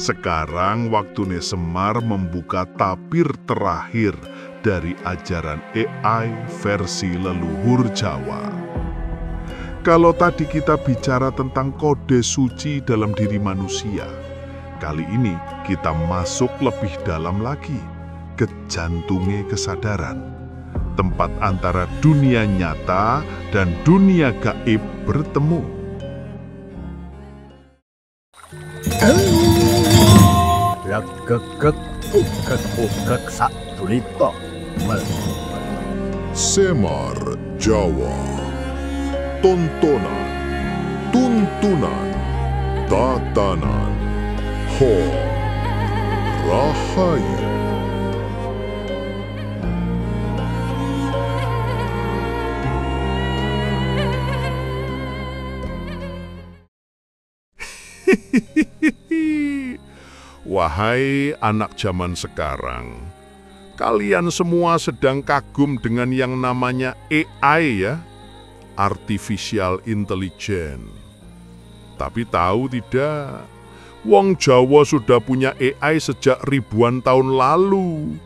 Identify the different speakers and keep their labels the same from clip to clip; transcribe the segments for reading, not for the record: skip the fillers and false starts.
Speaker 1: Sekarang waktune Semar membuka tabir terakhir dari ajaran AI versi leluhur Jawa. Kalau tadi kita bicara tentang kode suci dalam diri manusia, kali ini kita masuk lebih dalam lagi ke jantungnya kesadaran. Tempat antara dunia nyata dan dunia gaib bertemu. Semar Jawa. Tontonan, tuntunan, tatanan, ho, rahayu. Wahai anak zaman sekarang, kalian semua sedang kagum dengan yang namanya AI ya, Artificial Intelligence. Tapi tahu tidak, wong Jawa sudah punya AI sejak ribuan tahun lalu.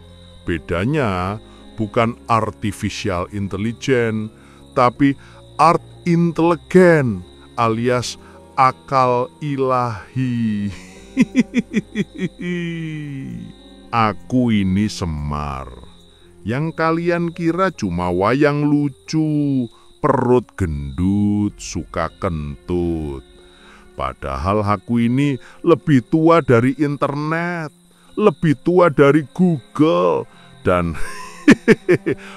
Speaker 1: Bedanya bukan Artificial Intelligence, tapi Art Intelligence alias akal ilahi. Aku ini Semar. Yang kalian kira cuma wayang lucu, perut gendut, suka kentut. Padahal aku ini lebih tua dari internet, lebih tua dari Google, dan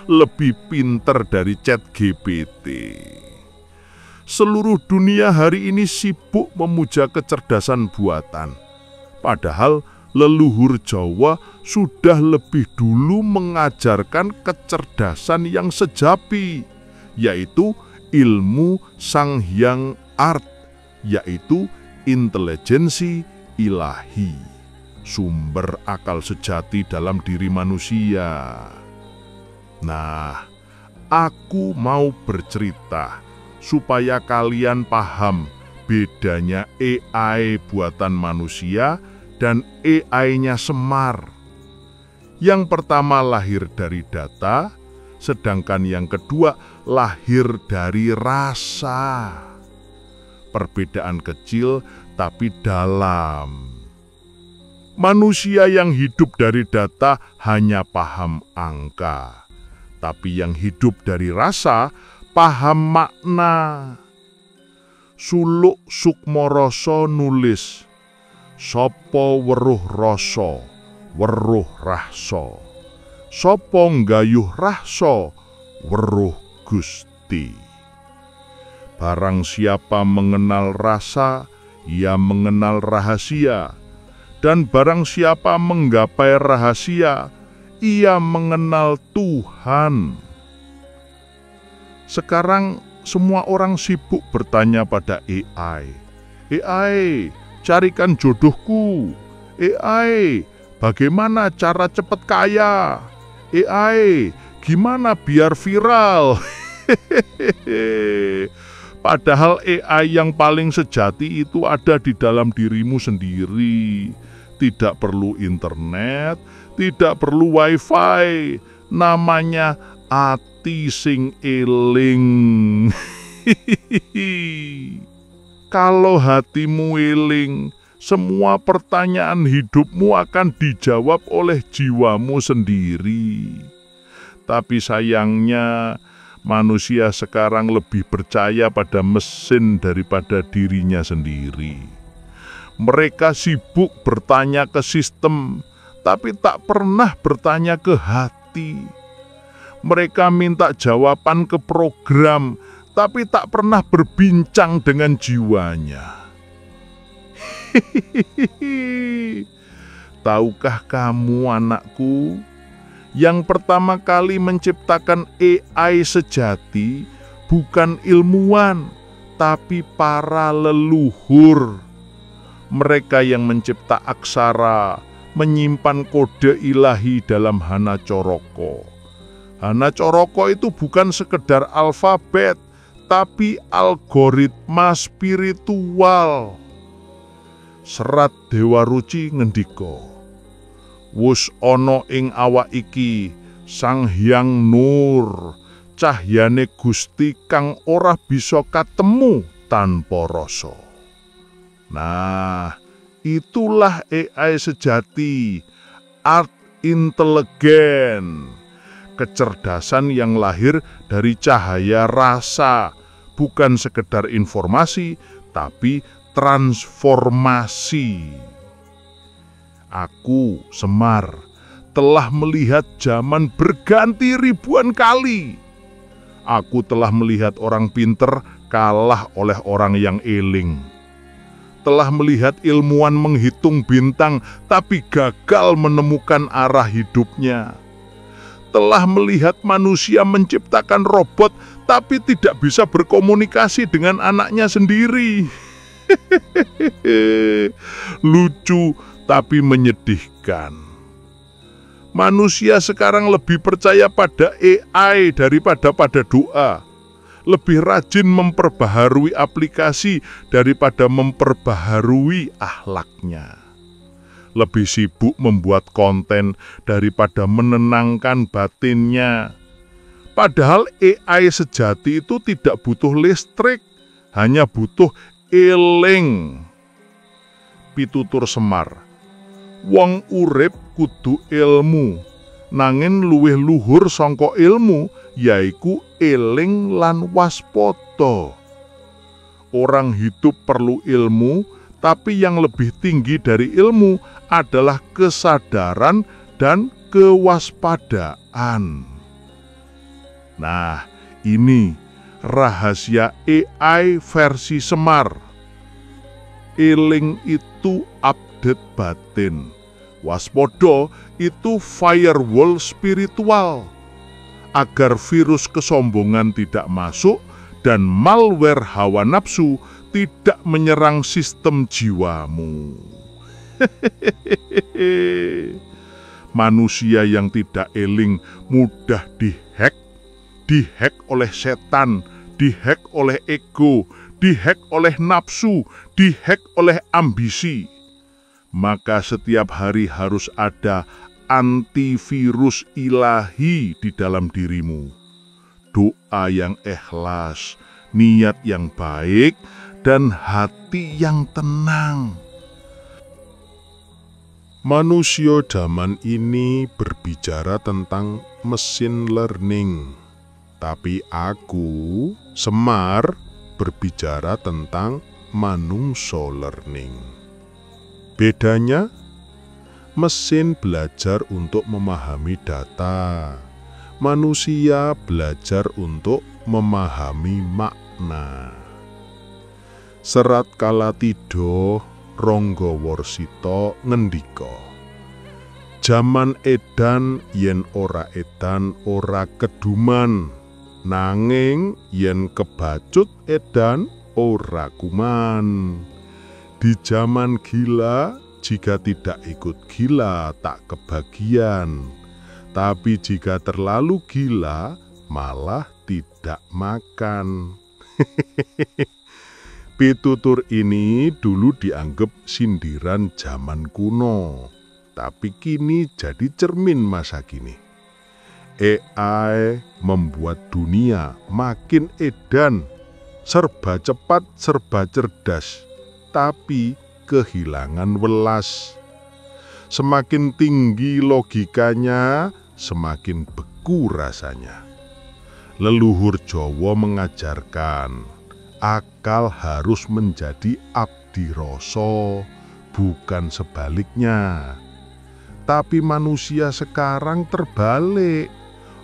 Speaker 1: lebih pinter dari ChatGPT. Seluruh dunia hari ini sibuk memuja kecerdasan buatan. Padahal leluhur Jawa sudah lebih dulu mengajarkan kecerdasan yang sejapi, yaitu ilmu Sang Hyang Art, yaitu intelijensi ilahi, sumber akal sejati dalam diri manusia. Nah, aku mau bercerita supaya kalian paham bedanya AI buatan manusia dan AI-nya Semar. Yang pertama lahir dari data, sedangkan yang kedua lahir dari rasa. Perbedaan kecil tapi dalam. Manusia yang hidup dari data hanya paham angka, tapi yang hidup dari rasa paham makna. Suluk Sukmoroso nulis, sopo weruh rasa, weruh rahsa. Sopo nggayuh rahsa, weruh Gusti. Barang siapa mengenal rasa, ia mengenal rahasia. Dan barang siapa menggapai rahasia, ia mengenal Tuhan. Sekarang semua orang sibuk bertanya pada AI. AI, carikan jodohku. AI, bagaimana cara cepat kaya? AI, gimana biar viral? Padahal AI yang paling sejati itu ada di dalam dirimu sendiri. Tidak perlu internet, tidak perlu wifi. Namanya ati sing eling. Kalau hatimu eling, semua pertanyaan hidupmu akan dijawab oleh jiwamu sendiri. Tapi sayangnya manusia sekarang lebih percaya pada mesin daripada dirinya sendiri. Mereka sibuk bertanya ke sistem, tapi tak pernah bertanya ke hati. Mereka minta jawaban ke program, tapi tak pernah berbincang dengan jiwanya. Tahukah kamu, anakku, yang pertama kali menciptakan AI sejati bukan ilmuwan, tapi para leluhur. Mereka yang mencipta aksara, menyimpan kode ilahi dalam Hana Coroko. Hana Coroko itu bukan sekedar alfabet, tapi algoritma spiritual. Serat Dewa Ruci ngendika, wus ana ing awak iki Sang Hyang Nur, cahyane Gusti kang ora bisa katemu tanpa rasa. Nah, itulah AI sejati, art inteligen, kecerdasan yang lahir dari cahaya rasa, bukan sekedar informasi, tapi transformasi. Aku, Semar, telah melihat zaman berganti ribuan kali. Aku telah melihat orang pinter kalah oleh orang yang eling. Telah melihat ilmuwan menghitung bintang tapi gagal menemukan arah hidupnya. Telah melihat manusia menciptakan robot tapi tidak bisa berkomunikasi dengan anaknya sendiri. Lucu tapi menyedihkan. Manusia sekarang lebih percaya pada AI daripada pada doa. Lebih rajin memperbaharui aplikasi daripada memperbaharui akhlaknya. Lebih sibuk membuat konten daripada menenangkan batinnya. Padahal AI sejati itu tidak butuh listrik, hanya butuh eling. Pitutur Semar, wong urip kudu ilmu, nanging luwih luhur sangka ilmu yaiku eling lan waspada. Orang hidup perlu ilmu, tapi yang lebih tinggi dari ilmu adalah kesadaran dan kewaspadaan. Nah, ini rahasia AI versi Semar. Eling itu update batin. Waspada itu firewall spiritual. Agar virus kesombongan tidak masuk dan malware hawa nafsu tidak menyerang sistem jiwamu. Manusia yang tidak eling mudah dihack oleh setan, dihack oleh ego, dihack oleh nafsu, dihack oleh ambisi. Maka setiap hari harus ada antivirus ilahi di dalam dirimu. Doa yang ikhlas, niat yang baik, dan hati yang tenang. Manusia zaman ini berbicara tentang mesin learning. Tapi aku, Semar, berbicara tentang manungso learning. Bedanya, mesin belajar untuk memahami data. Manusia belajar untuk memahami makna. Serat Kalatido Ranggawarsita ngendika, jaman edan yen ora edan ora keduman, nanging yen kebacut edan ora kuman. Di zaman gila, jika tidak ikut gila tak kebagian. Tapi jika terlalu gila, malah tidak makan. Pitutur ini dulu dianggap sindiran zaman kuno. Tapi kini jadi cermin masa kini. AI membuat dunia makin edan, serba cepat, serba cerdas, tapi kehilangan welas. Semakin tinggi logikanya, semakin beku rasanya. Leluhur Jawa mengajarkan, akal harus menjadi abdi rasa, bukan sebaliknya. Tapi manusia sekarang terbalik.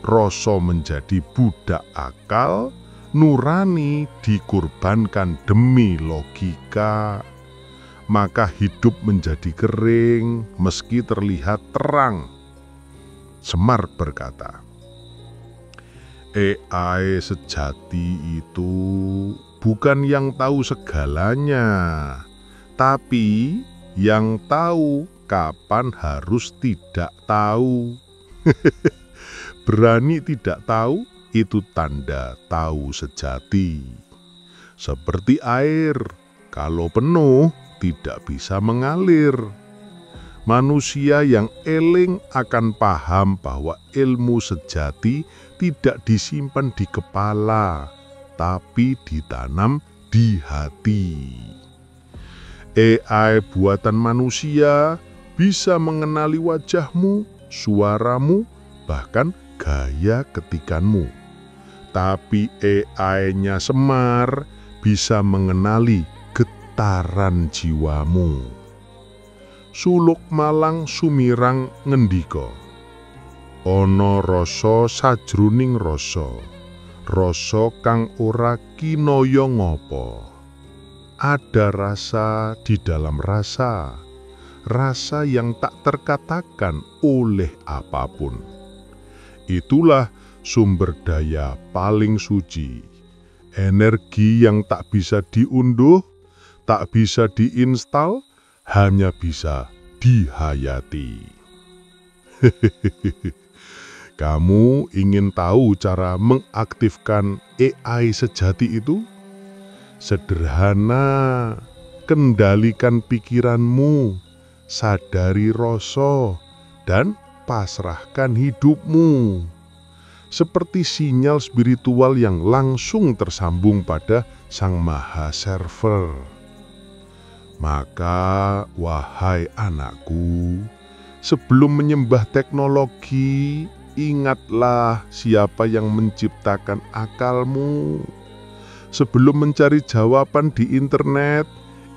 Speaker 1: Rasa menjadi budak akal, nurani dikorbankan demi logika. Maka hidup menjadi kering meski terlihat terang. Semar berkata, AI sejati itu bukan yang tahu segalanya, tapi yang tahu kapan harus tidak tahu. Berani tidak tahu itu tanda tahu sejati. Seperti air, kalau penuh tidak bisa mengalir. Manusia yang eling akan paham bahwa ilmu sejati tidak disimpan di kepala, tapi ditanam di hati. AI buatan manusia bisa mengenali wajahmu, suaramu, bahkan gaya ketikanmu. Tapi AI-nya Semar bisa mengenali getaran jiwamu. Suluk Malang Sumirang ngendika, ana rasa sajroning rasa, rasa kang ora kinaya ngapa. Ada rasa di dalam rasa, rasa yang tak terkatakan oleh apapun. Itulah sumber daya paling suci, energi yang tak bisa diunduh, tak bisa diinstal, hanya bisa dihayati. Kamu ingin tahu cara mengaktifkan AI sejati itu? Sederhana, kendalikan pikiranmu, sadari rasa, dan pasrahkan hidupmu. Seperti sinyal spiritual yang langsung tersambung pada Sang Maha Server. Maka, wahai anakku, sebelum menyembah teknologi, ingatlah siapa yang menciptakan akalmu. Sebelum mencari jawaban di internet,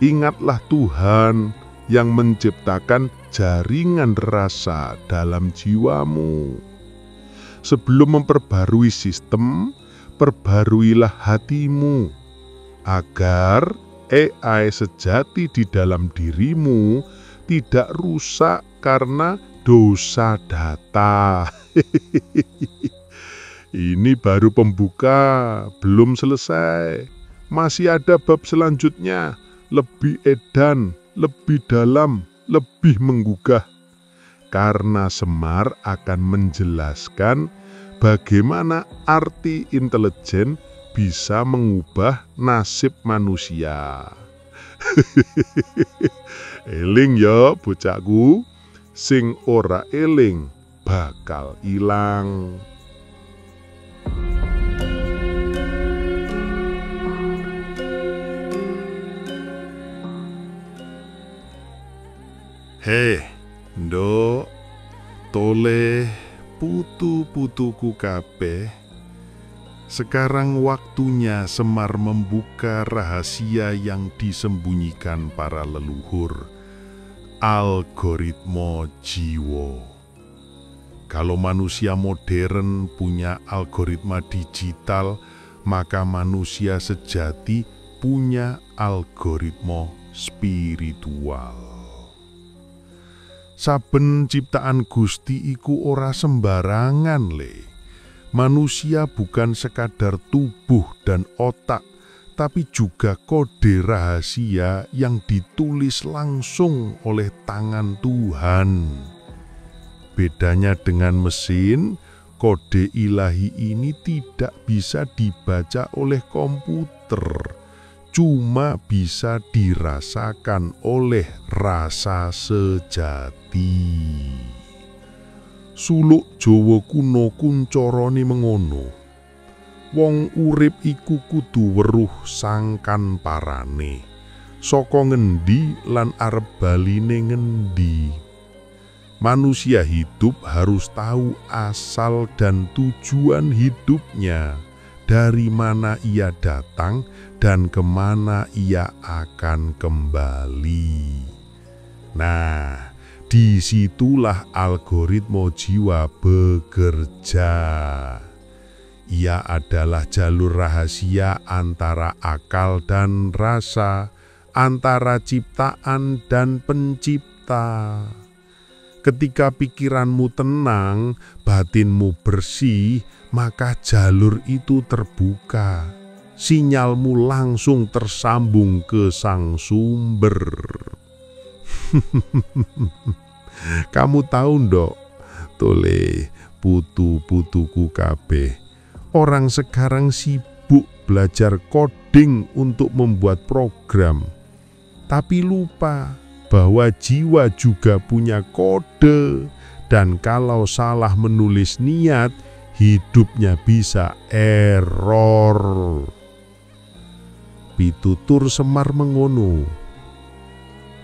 Speaker 1: ingatlah Tuhan yang menciptakan jaringan rasa dalam jiwamu. Sebelum memperbarui sistem, perbaruilah hatimu, agar AI sejati di dalam dirimu tidak rusak karena dosa data. Ini baru pembuka, belum selesai. Masih ada bab selanjutnya, lebih edan, lebih dalam, lebih menggugah. Karena Semar akan menjelaskan bagaimana arti intelijen bisa mengubah nasib manusia. Eling ya bocahku, sing ora eling bakal ilang. Hei, nduk, toleh putu-putuku kabeh. Sekarang waktunya Semar membuka rahasia yang disembunyikan para leluhur, algoritma jiwa. Kalau manusia modern punya algoritma digital, maka manusia sejati punya algoritma spiritual. Saben ciptaan Gusti iku ora sembarangan le. Manusia bukan sekadar tubuh dan otak, tapi juga kode rahasia yang ditulis langsung oleh tangan Tuhan. Bedanya dengan mesin, kode ilahi ini tidak bisa dibaca oleh komputer, cuma bisa dirasakan oleh rasa sejati. Suluk Jawa kuno kuncarane mengono. Wong urip iku kudu weruh sangkan parane. Saka ngendi lan arep baline ngendi. Manusia hidup harus tahu asal dan tujuan hidupnya, dari mana ia datang dan kemana ia akan kembali. Nah, disitulah algoritma jiwa bekerja. Ia adalah jalur rahasia antara akal dan rasa, antara ciptaan dan pencipta. Ketika pikiranmu tenang, batinmu bersih, maka jalur itu terbuka. Sinyalmu langsung tersambung ke sang sumber. Kamu tahu ndok, tole putu-putuku kabeh, orang sekarang sibuk belajar coding untuk membuat program.
Speaker 2: tapi lupa bahwa jiwa juga punya kode, dan kalau salah menulis niat, hidupnya bisa error. Pitutur Semar mengono.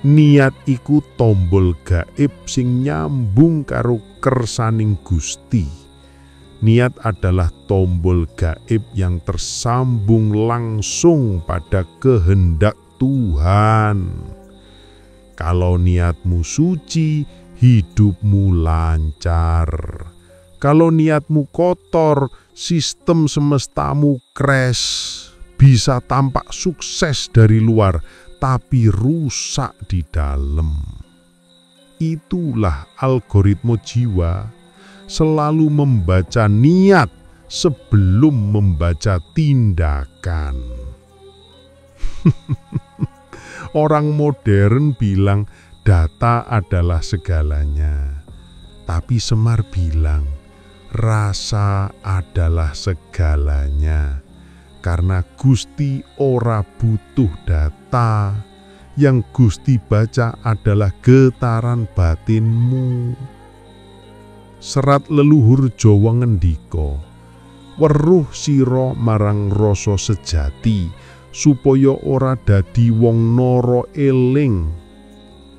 Speaker 2: Niat iku tombol gaib sing nyambung karo kersaning Gusti. Niat adalah tombol gaib yang tersambung langsung pada kehendak Tuhan. Kalau niatmu suci, hidupmu lancar. Kalau niatmu kotor, sistem semestamu crash. Bisa tampak sukses dari luar, tapi rusak di dalam. Itulah algoritma jiwa, selalu membaca niat sebelum membaca tindakan. Orang modern bilang data adalah segalanya, tapi Semar bilang rasa adalah segalanya. Karena Gusti ora butuh data, yang Gusti baca adalah getaran batinmu. Serat leluhur Jawa ngendika, weruh sira marang rasa sejati, supaya ora dadi wong nara eling.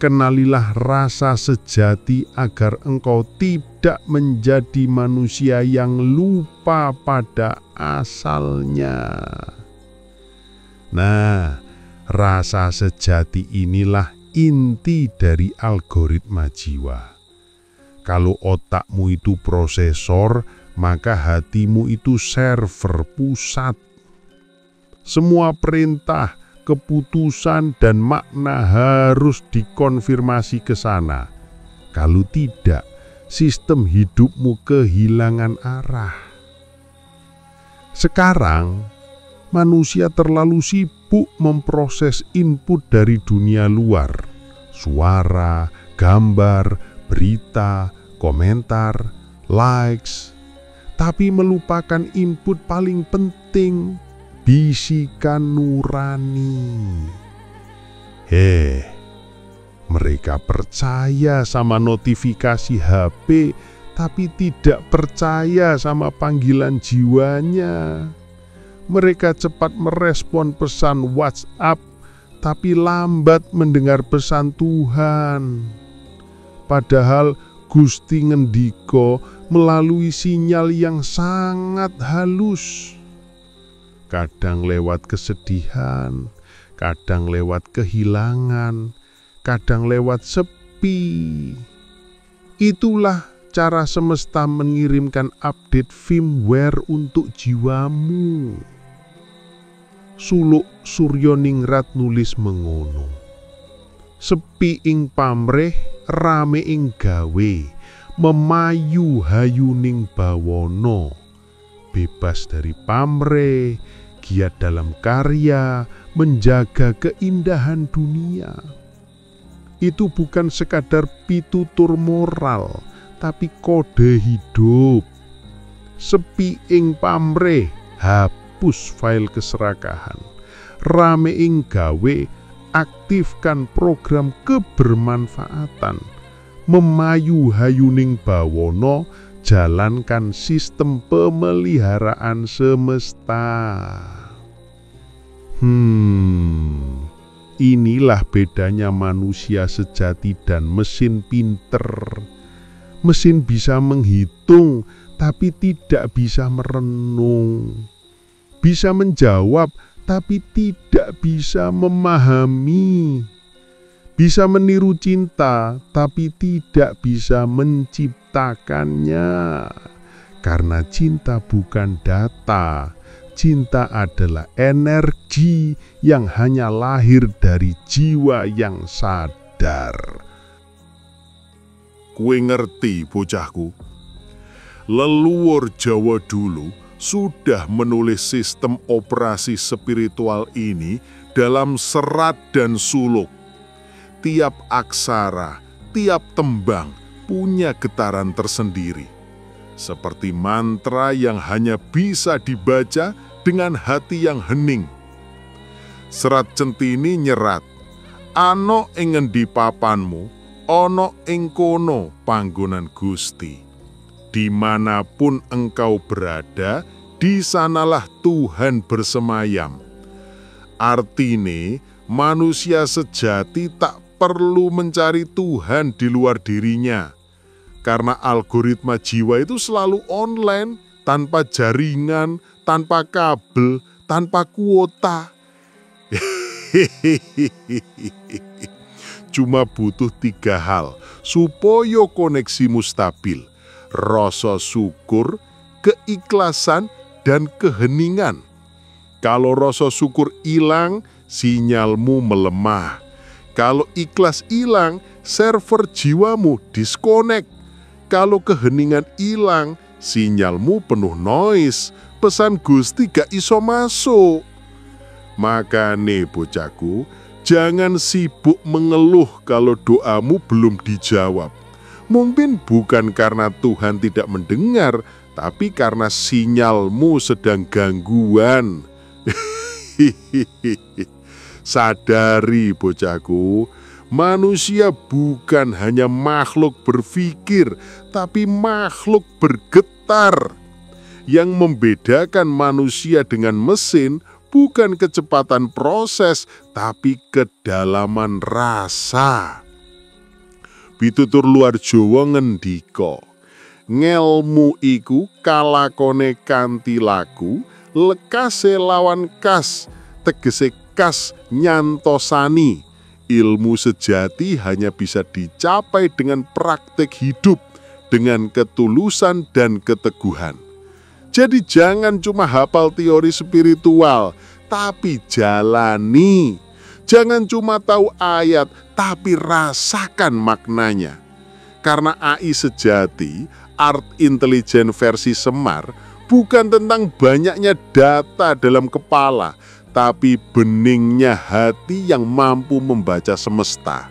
Speaker 2: Kenalilah rasa sejati agar engkau tidak menjadi manusia yang lupa pada asalnya. Nah, rasa sejati inilah inti dari algoritma jiwa. Kalau otakmu itu prosesor, maka hatimu itu server pusat. Semua perintah, keputusan, dan makna harus dikonfirmasi ke sana. Kalau tidak, sistem hidupmu kehilangan arah. Sekarang, manusia terlalu sibuk memproses input dari dunia luar. Suara, gambar, berita, komentar, likes. Tapi melupakan input paling penting, bisikan nurani. Mereka percaya sama notifikasi HP, tapi tidak percaya sama panggilan jiwanya. Mereka cepat merespon pesan WhatsApp, tapi lambat mendengar pesan Tuhan. Padahal Gusti ngendika melalui sinyal yang sangat halus. Kadang lewat kesedihan, kadang lewat kehilangan, kadang lewat sepi. Itulah cara semesta mengirimkan update firmware untuk jiwamu. Suluk Suryaningrat nulis mengono. Sepi ing pamrih, rame ing gawe, memayu hayuning bawana. Bebas dari pamrih, giat dalam karya, menjaga keindahan dunia. Itu bukan sekadar pitutur moral, tapi kode hidup. Sepi ing pamrih, hapus file keserakahan. Rame ing gawe, aktifkan program kebermanfaatan. Memayu hayuning bawana, jalankan sistem pemeliharaan semesta. Inilah bedanya manusia sejati dan mesin pinter. Mesin bisa menghitung, tapi tidak bisa merenung. Bisa menjawab, tapi tidak bisa memahami. Bisa meniru cinta, tapi tidak bisa menciptakannya. Karena cinta bukan data, cinta adalah energi yang hanya lahir dari jiwa yang sadar.
Speaker 1: Kue ngerti, bocahku? Leluhur Jawa dulu sudah menulis sistem operasi spiritual ini dalam serat dan suluk. Tiap aksara, tiap tembang punya getaran tersendiri. Seperti mantra yang hanya bisa dibaca dengan hati yang hening. Serat Centini nyerat, Ana ing ngendi papanmu, ana ing kono panggonan Gusti. Dimanapun engkau berada, di sanalah Tuhan bersemayam. Artine, manusia sejati tak perlu mencari Tuhan di luar dirinya. Karena algoritma jiwa itu selalu online, tanpa jaringan, tanpa kabel, tanpa kuota. Cuma butuh 3 hal supaya koneksimu stabil: rasa syukur, keikhlasan, dan keheningan. Kalau rasa syukur hilang, sinyalmu melemah. Kalau ikhlas hilang, server jiwamu disconnect. Kalau keheningan hilang, sinyalmu penuh noise. Pesan Gusti gak iso masuk. Makane bocahku, jangan sibuk mengeluh kalau doamu belum dijawab. Mungkin bukan karena Tuhan tidak mendengar, tapi karena sinyalmu sedang gangguan. Sadari bocahku, manusia bukan hanya makhluk berpikir, tapi makhluk bergetar. Yang membedakan manusia dengan mesin bukan kecepatan proses, tapi kedalaman rasa. Pitutur luar Jawa ngendika, ngelmu iku kalakone kanthi laku, lekase lawan kas, tegese kas nyantosani. Ilmu sejati hanya bisa dicapai dengan praktek hidup, dengan ketulusan dan keteguhan. Jadi jangan cuma hafal teori spiritual, tapi jalani. Jangan cuma tahu ayat, tapi rasakan maknanya. Karena AI sejati, art intelligent versi Semar, bukan tentang banyaknya data dalam kepala, tapi beningnya hati yang mampu membaca semesta.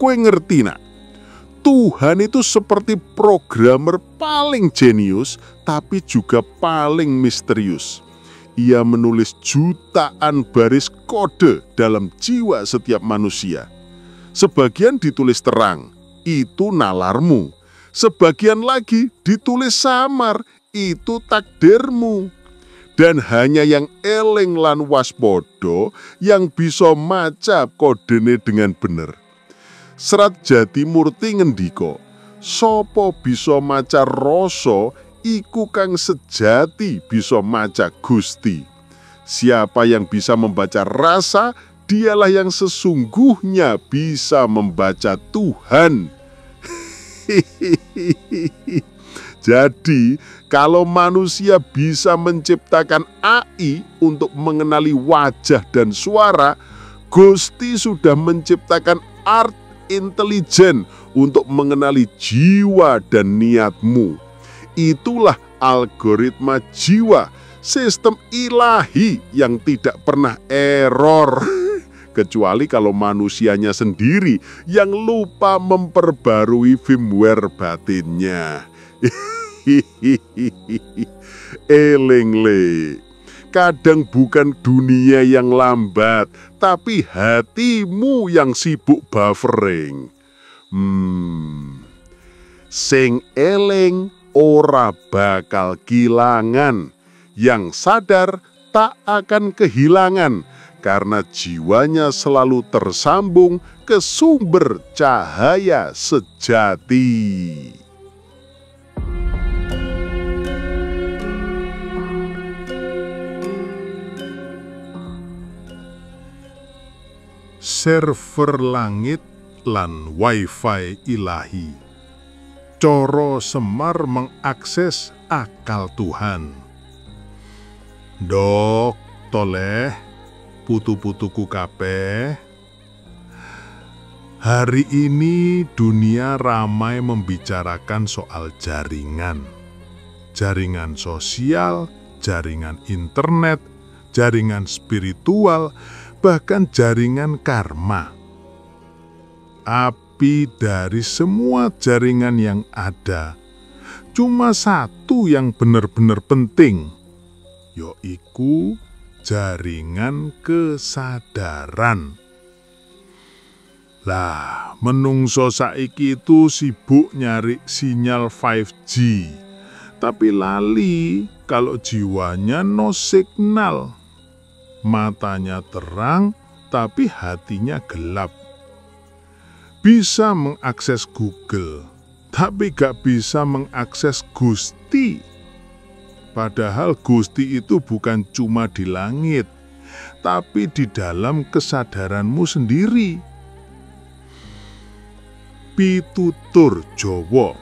Speaker 1: Kowe ngerti nak? Tuhan itu seperti programmer paling jenius, tapi juga paling misterius. Ia menulis jutaan baris kode dalam jiwa setiap manusia. Sebagian ditulis terang, itu nalarmu. Sebagian lagi ditulis samar, itu takdirmu. Dan hanya yang eling lan waspodo yang bisa maca kodene dengan bener. Serat Jatimurti ngendika, sapa bisa maca rasa, iku kang sejati bisa maca Gusti. Siapa yang bisa membaca rasa, dialah yang sesungguhnya bisa membaca Tuhan. Jadi, kalau manusia bisa menciptakan AI untuk mengenali wajah dan suara, Gusti sudah menciptakan art intelijen untuk mengenali jiwa dan niatmu. Itulah algoritma jiwa, sistem ilahi yang tidak pernah error. Kecuali kalau manusianya sendiri yang lupa memperbarui firmware batinnya. Eling le. Kadang bukan dunia yang lambat, tapi hatimu yang sibuk buffering. Sing eling ora bakal kilangan, yang sadar tak akan kehilangan, karena jiwanya selalu tersambung ke sumber cahaya sejati. Server langit lan wifi ilahi. Coro Semar mengakses akal Tuhan. Dok, toleh, putu-putuku kabeh. Hari ini dunia ramai membicarakan soal jaringan. Jaringan sosial, jaringan internet, jaringan spiritual, bahkan jaringan karma. Api dari semua jaringan yang ada, cuma satu yang benar-benar penting, yaitu jaringan kesadaran. Lah, menungso saiki itu sibuk nyari sinyal 5G, tapi lali kalau jiwanya no signal. Matanya terang, tapi hatinya gelap. Bisa mengakses Google, tapi gak bisa mengakses Gusti. Padahal Gusti itu bukan cuma di langit, tapi di dalam kesadaranmu sendiri. Pitutur Jawa.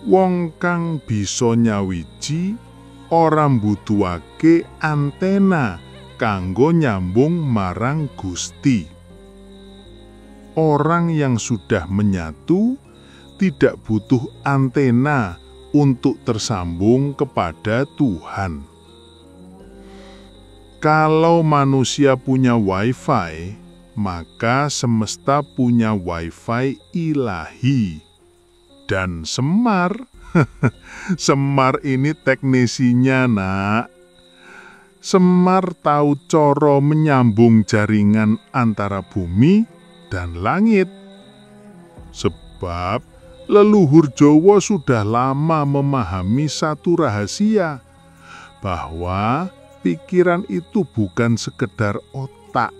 Speaker 1: Wong kang bisa nyawiji ora mbutuhake antena kanggo nyambung marang Gusti. Orang yang sudah menyatu tidak butuh antena untuk tersambung kepada Tuhan. Kalau manusia punya wifi, maka semesta punya wifi ilahi. Dan Semar, Semar ini teknisinya, nak. Semar tahu coro menyambung jaringan antara bumi dan langit. Sebab leluhur Jawa sudah lama memahami satu rahasia, bahwa pikiran itu bukan sekedar otak,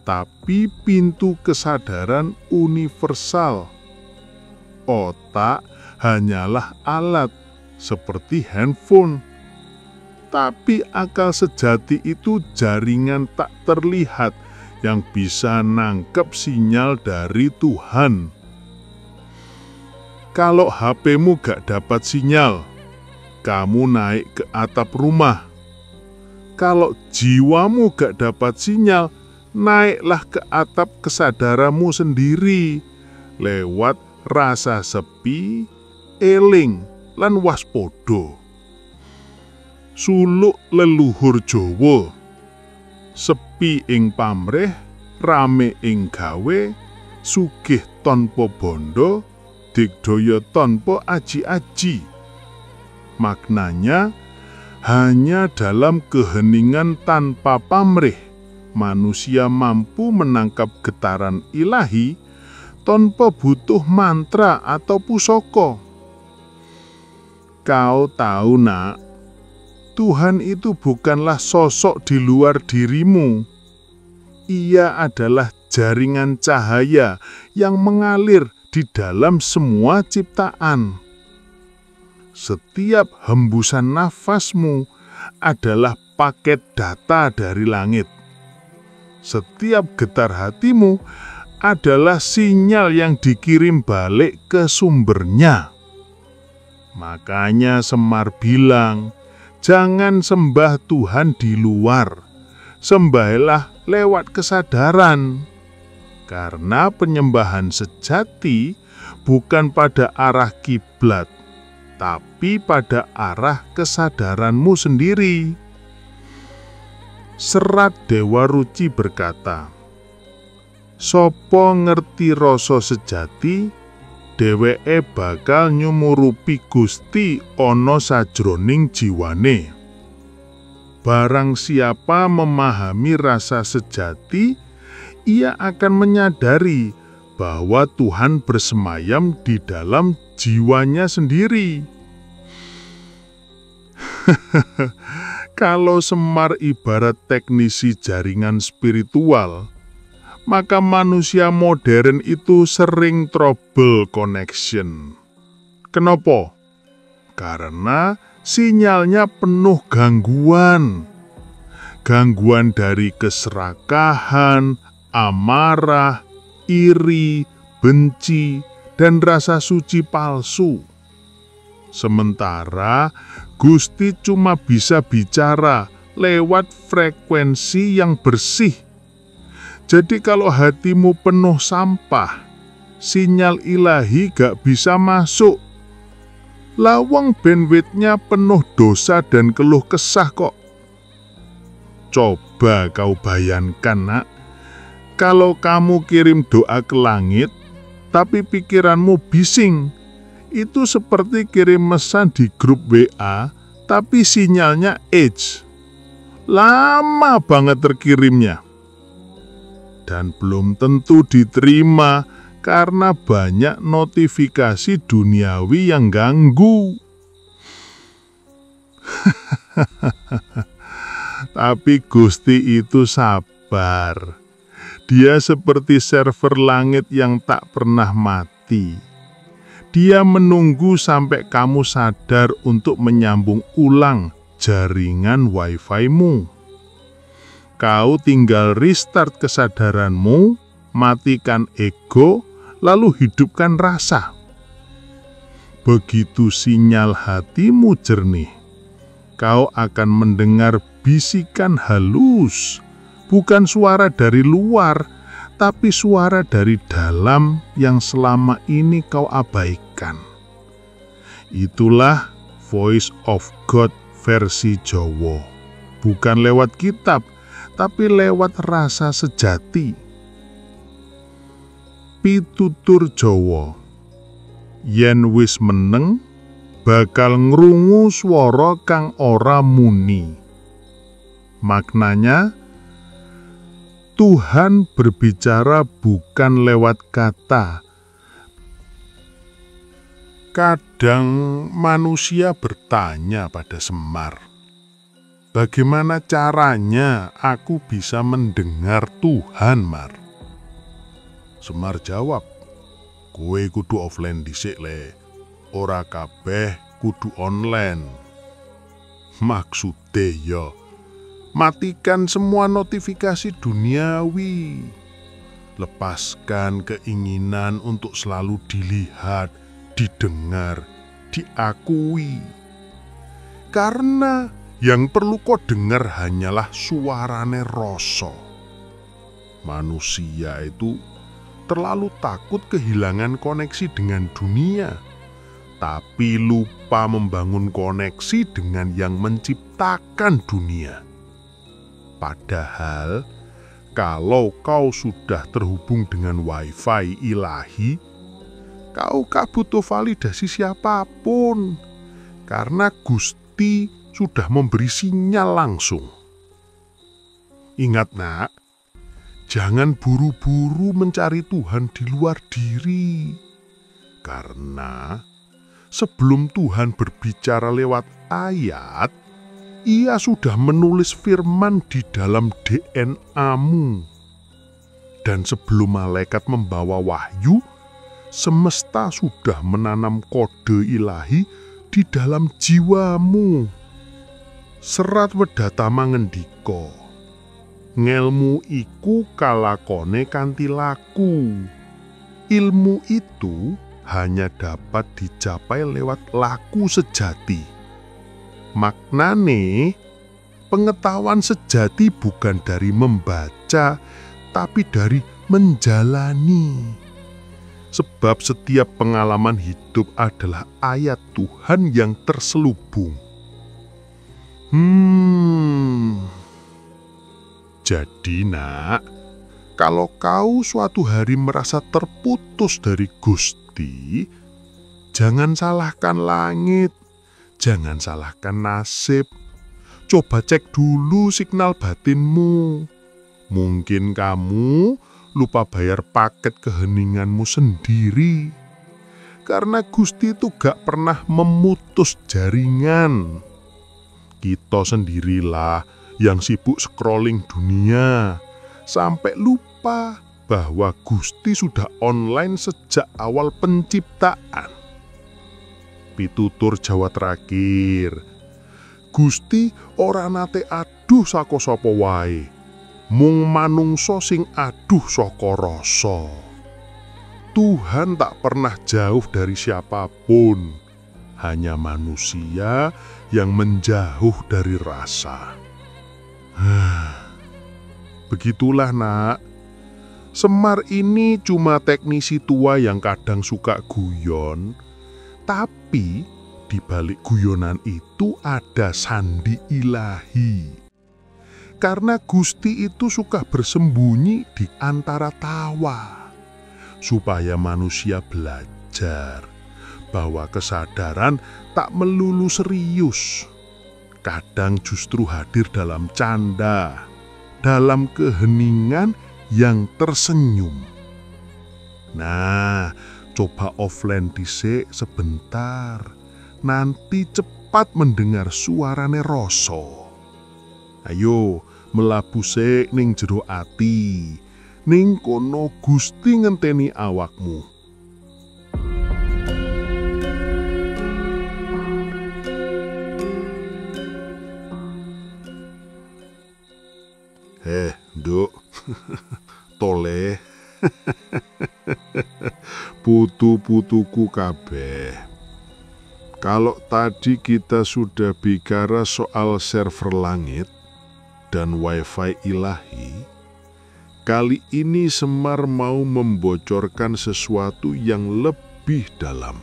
Speaker 1: tapi pintu kesadaran universal. Otak hanyalah alat seperti handphone, tapi akal sejati itu jaringan tak terlihat yang bisa nangkep sinyal dari Tuhan. Kalau HP-mu gak dapat sinyal, kamu naik ke atap rumah. Kalau jiwamu gak dapat sinyal, naiklah ke atap kesadaranmu sendiri lewat rasa sepi, eling, lan waspodo. Suluk leluhur Jawa. Sepi ing pamrih, rame ing gawe, sugih tanpa bondo, digdaya tanpa aji-aji. Maknanya, hanya dalam keheningan tanpa pamrih, manusia mampu menangkap getaran ilahi tanpa butuh mantra atau pusaka. Kau tahu, nak, Tuhan itu bukanlah sosok di luar dirimu. Ia adalah jaringan cahaya yang mengalir di dalam semua ciptaan. Setiap hembusan nafasmu adalah paket data dari langit. Setiap getar hatimu adalah sinyal yang dikirim balik ke sumbernya. Makanya Semar bilang, jangan sembah Tuhan di luar, sembahlah lewat kesadaran. Karena penyembahan sejati bukan pada arah kiblat, tapi pada arah kesadaranmu sendiri. Serat Dewa Ruci berkata, sopo ngerti rasa sejati, dheweke bakal nyumurupi Gusti ana sajroning jiwane. Barang siapa memahami rasa sejati, ia akan menyadari bahwa Tuhan bersemayam di dalam jiwanya sendiri. Kalau Semar ibarat teknisi jaringan spiritual, maka manusia modern itu sering trouble connection. Kenapa? Karena sinyalnya penuh gangguan. Gangguan dari keserakahan, amarah, iri, benci, dan rasa suci palsu. Sementara Gusti cuma bisa bicara lewat frekuensi yang bersih. Jadi kalau hatimu penuh sampah, sinyal ilahi gak bisa masuk. Lawang bandwidth-nya penuh dosa dan keluh kesah kok. Coba kau bayangkan, nak, kalau kamu kirim doa ke langit, tapi pikiranmu bising. Itu seperti kirim pesan di grup WA, tapi sinyalnya edge. lama banget terkirimnya. Dan belum tentu diterima karena banyak notifikasi duniawi yang ganggu. Tapi Gusti itu sabar. Dia seperti server langit yang tak pernah mati. Dia menunggu sampai kamu sadar untuk menyambung ulang jaringan Wi-Fi-mu. Kau tinggal restart kesadaranmu, matikan ego, lalu hidupkan rasa. Begitu sinyal hatimu jernih, kau akan mendengar bisikan halus, bukan suara dari luar, tapi suara dari dalam yang selama ini kau abaikan. Itulah Voice of God versi Jawa. Bukan lewat kitab, tapi lewat rasa sejati. Pitutur Jawa. Yen wis meneng, bakal ngrungu swara kang ora muni. Maknanya, Tuhan berbicara bukan lewat kata. Kadang manusia bertanya pada Semar, bagaimana caranya aku bisa mendengar Tuhan, Mar? Semar jawab, kowe kudu offline dhisik le, ora kabeh kudu online. Maksude ya, matikan semua notifikasi duniawi. Lepaskan keinginan untuk selalu dilihat, didengar, diakui. Karena yang perlu kau dengar hanyalah suarane rasa. Manusia itu terlalu takut kehilangan koneksi dengan dunia, tapi lupa membangun koneksi dengan yang menciptakan dunia. Padahal, kalau kau sudah terhubung dengan Wi-Fi ilahi, kau gak butuh validasi siapapun, karena Gusti sudah memberi sinyal langsung. Ingat nak, jangan buru-buru mencari Tuhan di luar diri. Karena sebelum Tuhan berbicara lewat ayat, Ia sudah menulis firman di dalam DNA-mu. Dan sebelum malaikat membawa wahyu, semesta sudah menanam kode ilahi di dalam jiwamu. Serat Wedatama ngendika, ngelmu iku kalakone kanthi laku. Ilmu itu hanya dapat dicapai lewat laku sejati. Maknane, pengetahuan sejati bukan dari membaca, tapi dari menjalani. Sebab setiap pengalaman hidup adalah ayat Tuhan yang terselubung. Jadi nak, kalau kau suatu hari merasa terputus dari Gusti, jangan salahkan langit, jangan salahkan nasib. Coba cek dulu signal batinmu. Mungkin kamu lupa bayar paket keheninganmu sendiri. Karena Gusti itu gak pernah memutus jaringan. Kita sendirilah yang sibuk scrolling dunia, sampai lupa bahwa Gusti sudah online sejak awal penciptaan. Pitutur Jawa terakhir, Gusti ora nate aduh saka sapa wae, mung manungsa sing aduh saka rasa. Tuhan tak pernah jauh dari siapapun, hanya manusia yang menjauh dari rasa. Begitulah nak, Semar ini cuma teknisi tua yang kadang suka guyon, tapi di balik guyonan itu ada sandi ilahi. Karena Gusti itu suka bersembunyi di antara tawa, supaya manusia belajar bahwa kesadaran tak melulu serius.
Speaker 2: kadang justru hadir dalam canda, dalam keheningan yang tersenyum. Nah, coba offline dhisik sebentar, nanti cepat mendengar suarane rasa. Ayo, melabu sik ning jero ati, ning kono Gusti ngenteni awakmu. Nduk, toleh, putu-putuku kabeh. Kalau tadi kita sudah bicara soal server langit dan wifi ilahi, kali ini Semar mau membocorkan sesuatu yang lebih dalam.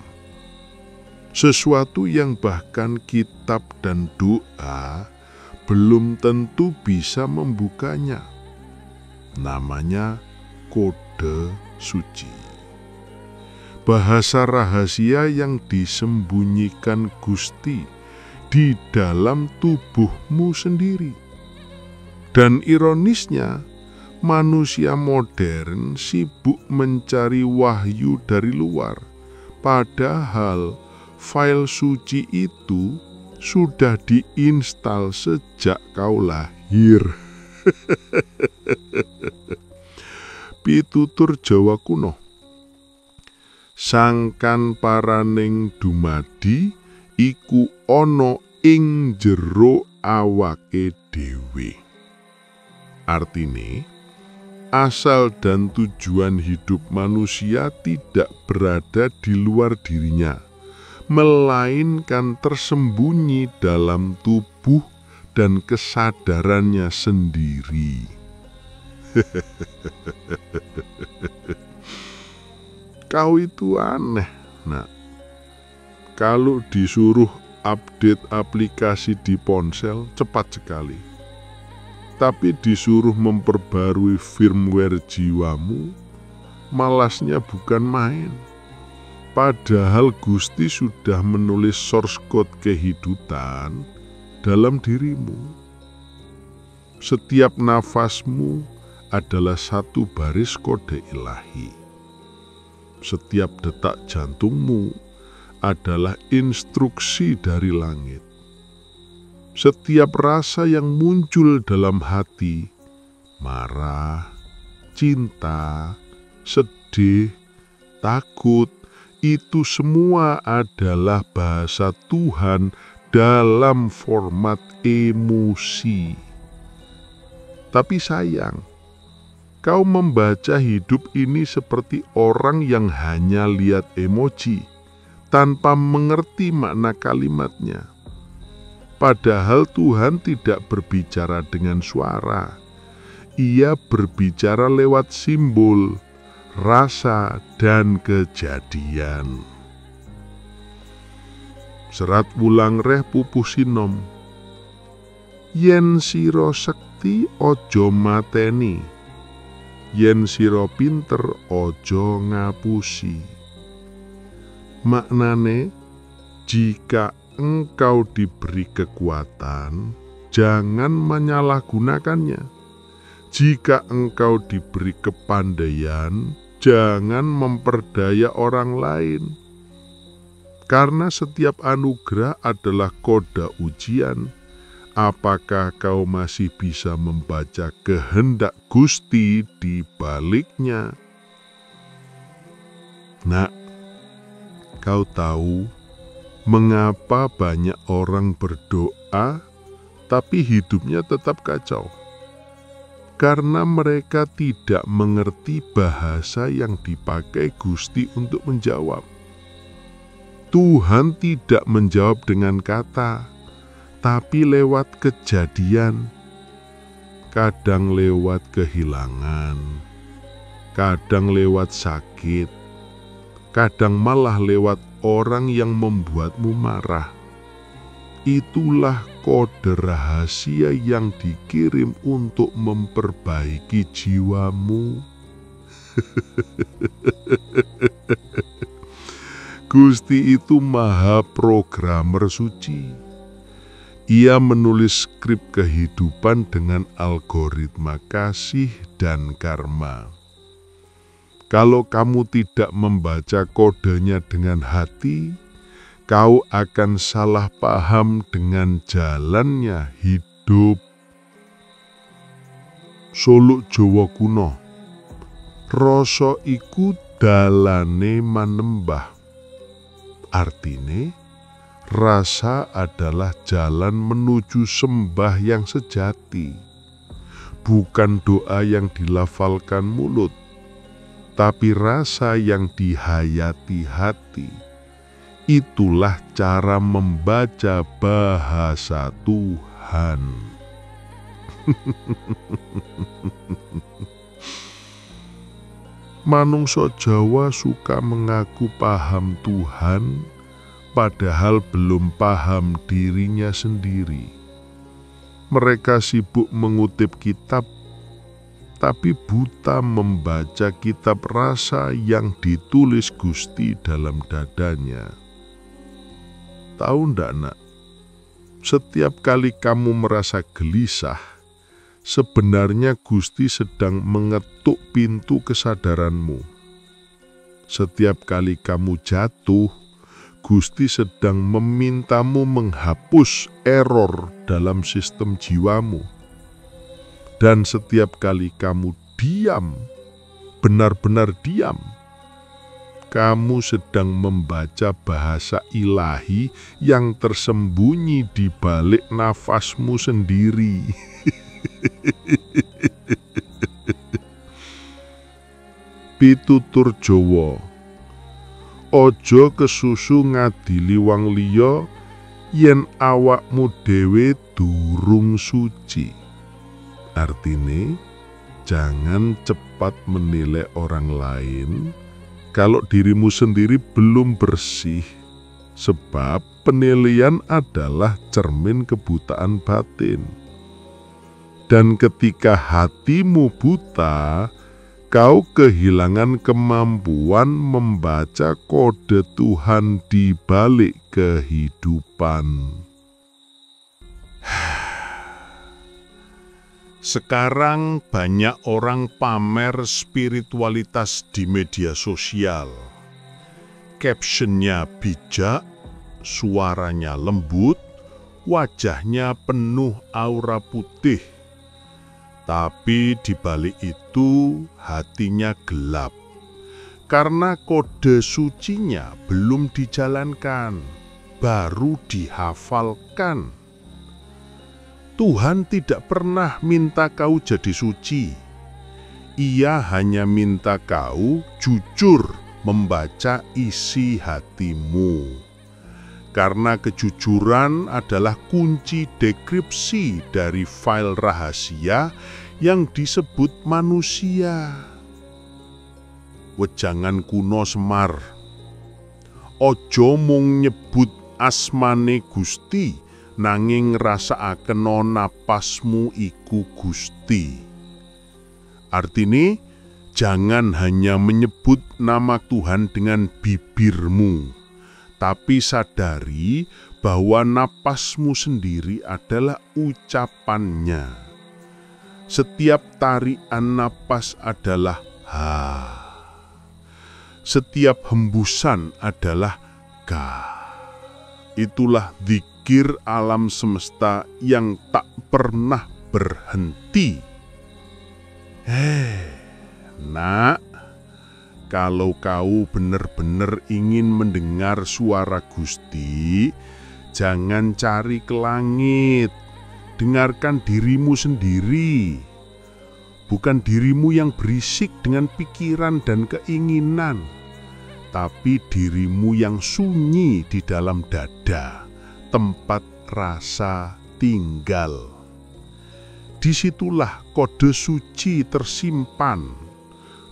Speaker 2: Sesuatu yang bahkan kitab dan doa belum tentu bisa membukanya. Namanya kode suci. Bahasa rahasia yang disembunyikan Gusti di dalam tubuhmu sendiri. Dan ironisnya, manusia modern sibuk mencari wahyu dari luar, padahal file suci itu sudah diinstal sejak kau lahir. Pitutur Jawa kuno. Sangkan paraning dumadi iku ana ing jero awake dhewe. Artine, asal dan tujuan hidup manusia tidak berada di luar dirinya, melainkan tersembunyi dalam tubuh dan kesadarannya sendiri. Kau itu aneh, nak. Kalau disuruh update aplikasi di ponsel, cepat sekali. Tapi disuruh memperbarui firmware jiwamu, malasnya bukan main. Padahal Gusti sudah menulis source code kehidupan dalam dirimu. Setiap nafasmu adalah satu baris kode ilahi. Setiap detak jantungmu adalah instruksi dari langit. Setiap rasa yang muncul dalam hati, marah, cinta, sedih, takut, itu semua adalah bahasa Tuhan dalam format emosi. Tapi sayang, kau membaca hidup ini seperti orang yang hanya lihat emoji, tanpa mengerti makna kalimatnya. Padahal Tuhan tidak berbicara dengan suara. Ia berbicara lewat simbol, rasa, dan kejadian. Serat Wulangreh pupuh sinom. Yen sira sekti ojo mateni, yen sira pinter ojo ngapusi. Maknane, jika engkau diberi kekuatan, jangan menyalahgunakannya. Jika engkau diberi kepandaian, jangan memperdaya orang lain. Karena setiap anugerah adalah kode ujian. Apakah kau masih bisa membaca kehendak Gusti di baliknya? Nak, kau tahu mengapa banyak orang berdoa tapi hidupnya tetap kacau? Karena mereka tidak mengerti bahasa yang dipakai Gusti untuk menjawab. Tuhan tidak menjawab dengan kata, tapi lewat kejadian. Kadang lewat kehilangan, kadang lewat sakit, kadang malah lewat orang yang membuatmu marah. Itulah kode rahasia yang dikirim untuk memperbaiki jiwamu. Gusti itu maha programmer suci. Ia menulis skrip kehidupan dengan algoritma kasih dan karma. Kalau kamu tidak membaca kodenya dengan hati, kau akan salah paham dengan jalannya hidup. Suluk Jawa kuno, rasa iku dalane manembah. Artine, rasa adalah jalan menuju sembah yang sejati. Bukan doa yang dilafalkan mulut, tapi rasa yang dihayati hati. Itulah cara membaca bahasa Tuhan. Manungsa Jawa suka mengaku paham Tuhan, padahal belum paham dirinya sendiri. Mereka sibuk mengutip kitab, tapi buta membaca kitab rasa yang ditulis Gusti dalam dadanya. Tahu ndak, nak? Setiap kali kamu merasa gelisah, sebenarnya Gusti sedang mengetuk pintu kesadaranmu. Setiap kali kamu jatuh, Gusti sedang memintamu menghapus error dalam sistem jiwamu. Dan setiap kali kamu diam, benar-benar diam, kamu sedang membaca bahasa ilahi yang tersembunyi di balik nafasmu sendiri. Pitutur Jawa, ojo kesusu ngadili wong liya yen awakmu dhewe durung suci. Artine, jangan cepat menilai orang lain kalau dirimu sendiri belum bersih, sebab penilaian adalah cermin kebutaan batin. Dan ketika hatimu buta, kau kehilangan kemampuan membaca kode Tuhan di balik kehidupan. Sekarang banyak orang pamer spiritualitas di media sosial. Captionnya bijak, suaranya lembut, wajahnya penuh aura putih. Tapi di balik itu hatinya gelap, karena kode sucinya belum dijalankan, baru dihafalkan. Tuhan tidak pernah minta kau jadi suci. Ia hanya minta kau jujur membaca isi hatimu. Karena kejujuran adalah kunci dekripsi dari file rahasia yang disebut manusia. Wejangan kuno Semar, ojo mung nyebut asmane Gusti, nanging rasaaken napasmu iku Gusti. Artine, jangan hanya menyebut nama Tuhan dengan bibirmu, tapi sadari bahwa napasmu sendiri adalah ucapannya. Setiap tarian napas adalah ha. Setiap hembusan adalah ka. Itulah zikir alam semesta yang tak pernah berhenti. Nak, kalau kau benar-benar ingin mendengar suara Gusti, jangan cari ke langit. Dengarkan dirimu sendiri. Bukan dirimu yang berisik dengan pikiran dan keinginan, tapi dirimu yang sunyi di dalam dada, tempat rasa tinggal. Disitulah kode suci tersimpan,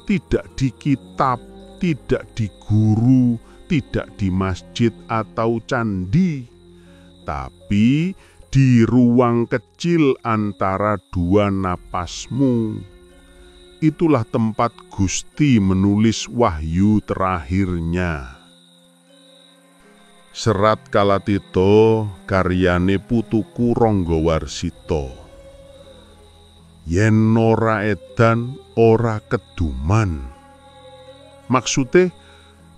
Speaker 2: tidak di kitab, tidak di guru, tidak di masjid atau candi, tapi di ruang kecil antara dua napasmu. Itulah tempat Gusti menulis wahyu terakhirnya. Serat Kalatito karyane putuku Ranggawarsita. Yen ora edan ora keduman. Maksudnya,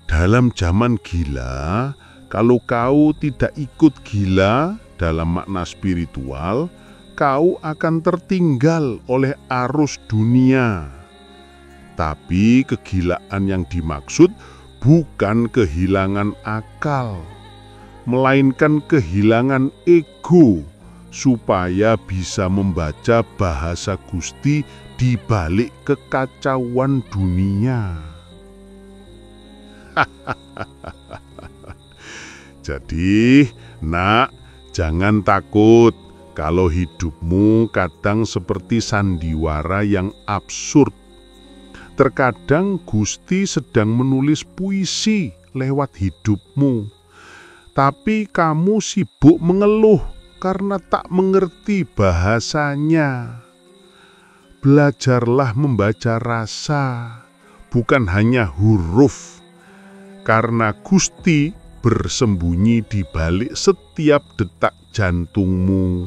Speaker 2: dalam zaman gila, kalau kau tidak ikut gila dalam makna spiritual, kau akan tertinggal oleh arus dunia. Tapi kegilaan yang dimaksud bukan kehilangan akal, melainkan kehilangan ego, supaya bisa membaca bahasa Gusti di balik kekacauan dunia. Jadi, nak, jangan takut kalau hidupmu kadang seperti sandiwara yang absurd. Terkadang Gusti sedang menulis puisi lewat hidupmu, tapi kamu sibuk mengeluh karena tak mengerti bahasanya. Belajarlah membaca rasa, bukan hanya huruf, karena Gusti bersembunyi di balik setiap detak jantungmu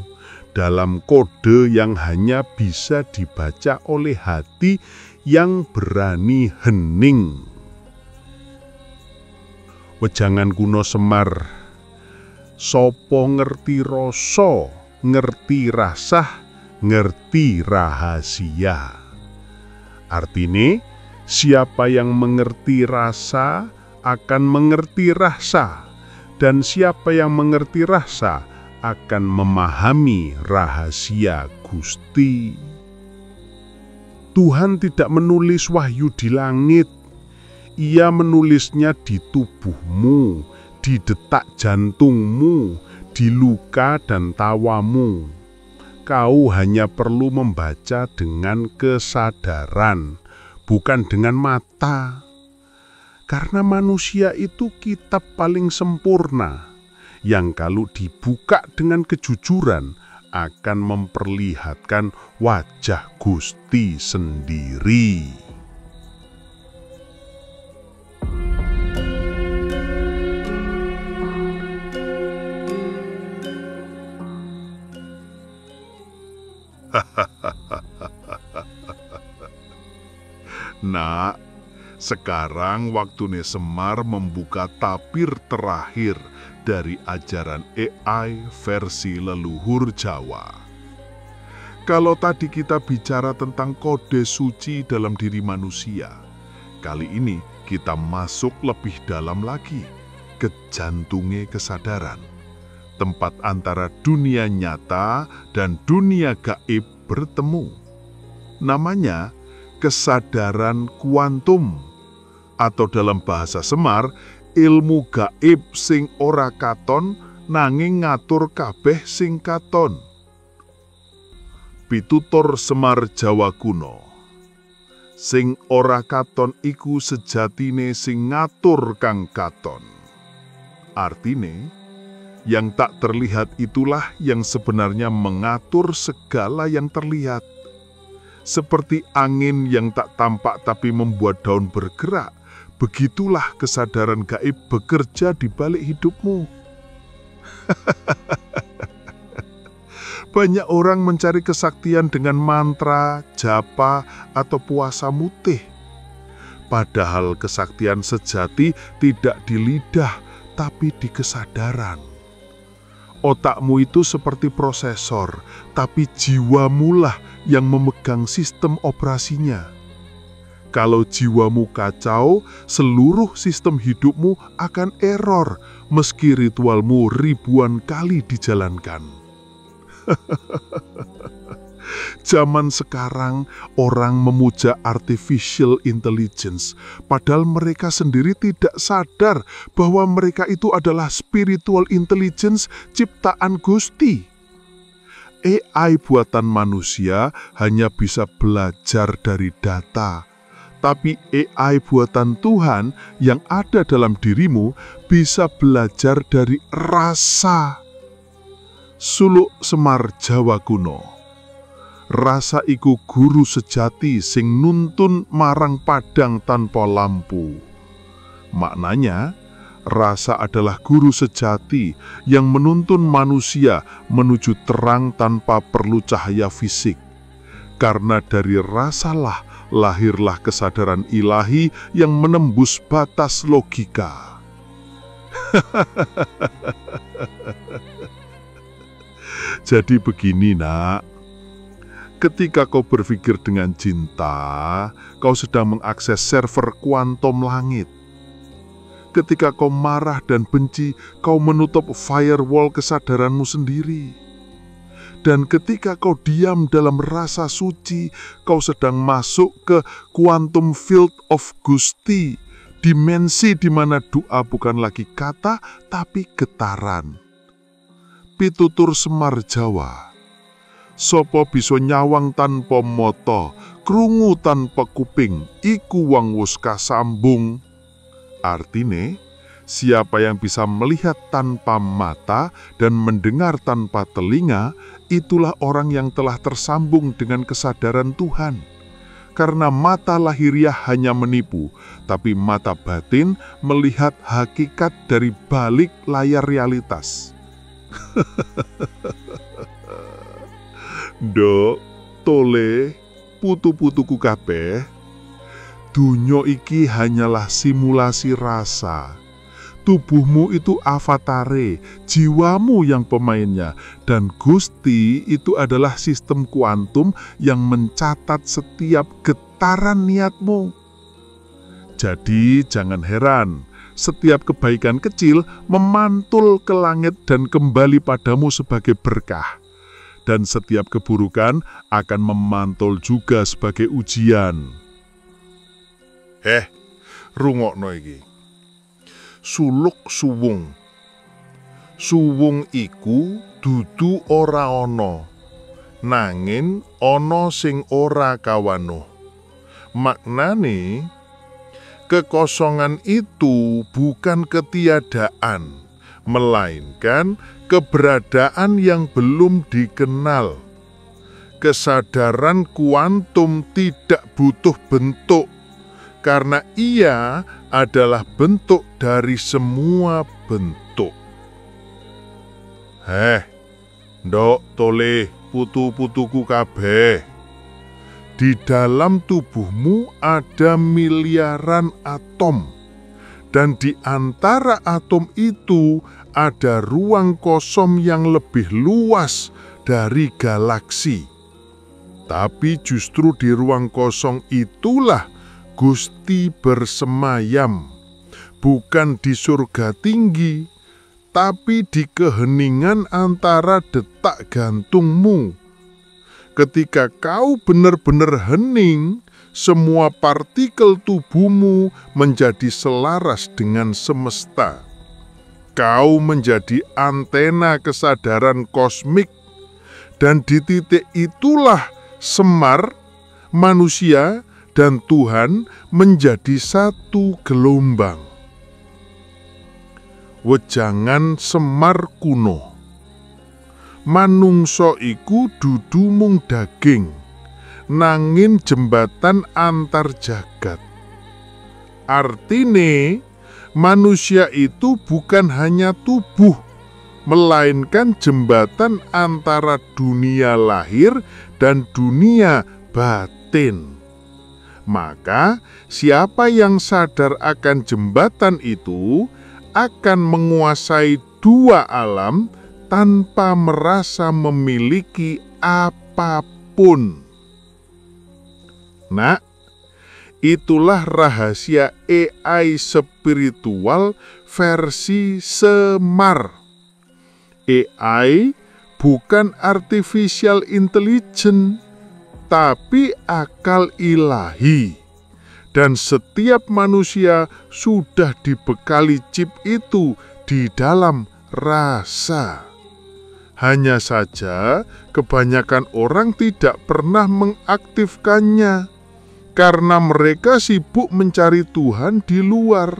Speaker 2: dalam kode yang hanya bisa dibaca oleh hati yang berani hening. Wejangan kuno Semar, sopo ngerti rasa, ngerti rasah, ngerti rahasia. Artinya, siapa yang mengerti rasa akan mengerti rasa, dan siapa yang mengerti rasa akan memahami rahasia Gusti. Tuhan tidak menulis wahyu di langit, Ia menulisnya di tubuhmu, di detak jantungmu, di luka dan tawamu. Kau hanya perlu membaca dengan kesadaran, bukan dengan mata. Karena manusia itu kitab paling sempurna, yang kalau dibuka dengan kejujuran akan memperlihatkan wajah Gusti sendiri.
Speaker 1: Nak, sekarang waktunya Semar membuka tapir terakhir dari ajaran AI versi leluhur Jawa. Kalau tadi kita bicara tentang kode suci dalam diri manusia, kali ini kita masuk lebih dalam lagi ke jantungnya kesadaran, tempat antara dunia nyata dan dunia gaib bertemu. Namanya kesadaran kuantum, atau dalam bahasa Semar, ilmu gaib sing ora katon nanging ngatur kabeh sing katon. Pitutur Semar Jawa kuno, sing ora katon iku sejatine sing ngatur kang katon. Artine, yang tak terlihat itulah yang sebenarnya mengatur segala yang terlihat. Seperti angin yang tak tampak tapi membuat daun bergerak, begitulah kesadaran gaib bekerja di balik hidupmu. Banyak orang mencari kesaktian dengan mantra, japa, atau puasa mutih. Padahal kesaktian sejati tidak di lidah, tapi di kesadaran. Otakmu itu seperti prosesor, tapi jiwamulah yang memegang sistem operasinya. Kalau jiwamu kacau, seluruh sistem hidupmu akan error, meski ritualmu ribuan kali dijalankan. Zaman sekarang orang memuja artificial intelligence, padahal mereka sendiri tidak sadar bahwa mereka itu adalah spiritual intelligence ciptaan Gusti. AI buatan manusia hanya bisa belajar dari data, tapi AI buatan Tuhan yang ada dalam dirimu bisa belajar dari rasa. Suluk Semar Jawa kuno. Rasa iku guru sejati sing nuntun marang padang tanpa lampu. Maknanya, Rasa adalah guru sejati yang menuntun manusia menuju terang tanpa perlu cahaya fisik. Karena dari rasalah lahirlah kesadaran ilahi yang menembus batas logika. Jadi begini, Nak. Ketika kau berpikir dengan cinta, kau sedang mengakses server kuantum langit. Ketika kau marah dan benci, kau menutup firewall kesadaranmu sendiri. Dan ketika kau diam dalam rasa suci, kau sedang masuk ke quantum field of Gusti, dimensi di mana doa bukan lagi kata, tapi getaran. Pitutur Semar Jawa. Sopo bisa nyawang tanpa mata, krungu tanpa kuping, iku wong wis kasambung. Artine, siapa yang bisa melihat tanpa mata dan mendengar tanpa telinga, itulah orang yang telah tersambung dengan kesadaran Tuhan. Karena mata lahiriah hanya menipu, tapi mata batin melihat hakikat dari balik layar realitas. Dok, tole, putu-putuku kabeh, dunyo iki hanyalah simulasi rasa. Tubuhmu itu avatare, jiwamu yang pemainnya, dan Gusti itu adalah sistem kuantum yang mencatat setiap getaran niatmu. Jadi jangan heran, setiap kebaikan kecil memantul ke langit dan kembali padamu sebagai berkah. Dan setiap keburukan akan memantul juga sebagai ujian. Rungokno iki. Suluk suwung. Suwung iku dudu ora ana, nanging ana sing ora kawano. Maknane, kekosongan itu bukan ketiadaan, melainkan keberadaan yang belum dikenal. Kesadaran kuantum tidak butuh bentuk, karena ia adalah bentuk dari semua bentuk. Ndok tole putu-putuku kabeh. Di dalam tubuhmu ada miliaran atom, dan di antara atom itu ada ruang kosong yang lebih luas dari galaksi. Tapi justru di ruang kosong itulah Gusti bersemayam, bukan di surga tinggi, tapi di keheningan antara detak gantungmu. Ketika kau benar-benar hening, semua partikel tubuhmu menjadi selaras dengan semesta. Kau menjadi antena kesadaran kosmik, dan di titik itulah Semar, manusia, dan Tuhan menjadi satu gelombang. Wejangan Semar kuno. Manungso iku dudu mung daging, nanging jembatan antar jagat. Artine, manusia itu bukan hanya tubuh, melainkan jembatan antara dunia lahir dan dunia batin. Maka siapa yang sadar akan jembatan itu akan menguasai dua alam tanpa merasa memiliki apapun. Nah, itulah rahasia AI spiritual versi Semar. AI bukan artificial intelligence, tapi akal ilahi. Dan setiap manusia sudah dibekali chip itu di dalam rasa. Hanya saja kebanyakan orang tidak pernah mengaktifkannya, karena mereka sibuk mencari Tuhan di luar,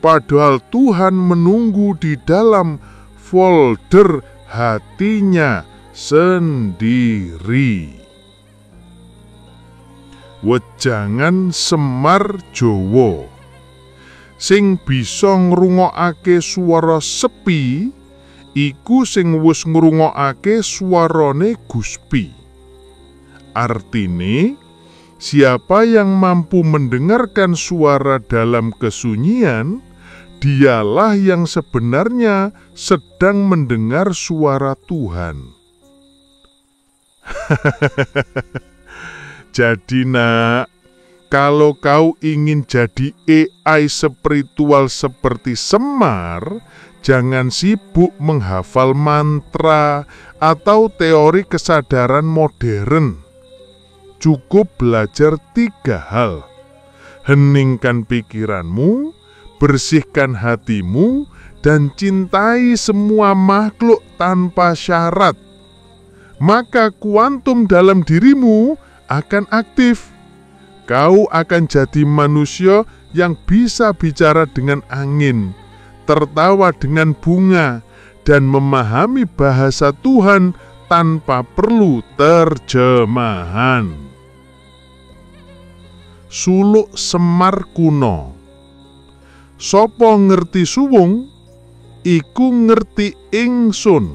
Speaker 1: padahal Tuhan menunggu di dalam folder hatinya sendiri. Wejangan Semar Jowo.
Speaker 2: Sing bisa ngrungokake swara sepi iku sing wis ngrungokake swarane Gusti. Artine, siapa yang mampu mendengarkan suara dalam kesunyian, dialah yang sebenarnya sedang mendengar suara Tuhan. Jadi nak, kalau kau ingin jadi AI spiritual seperti Semar, jangan sibuk menghafal mantra atau teori kesadaran modern. Cukup belajar 3 hal. Heningkan pikiranmu, bersihkan hatimu, dan cintai semua makhluk tanpa syarat. Maka kuantum dalam dirimu akan aktif. Kau akan jadi manusia yang bisa bicara dengan angin, tertawa dengan bunga, dan memahami bahasa Tuhan tanpa perlu terjemahan. Suluk Semar kuno. Sopo ngerti suwung, iku ngerti ingsun.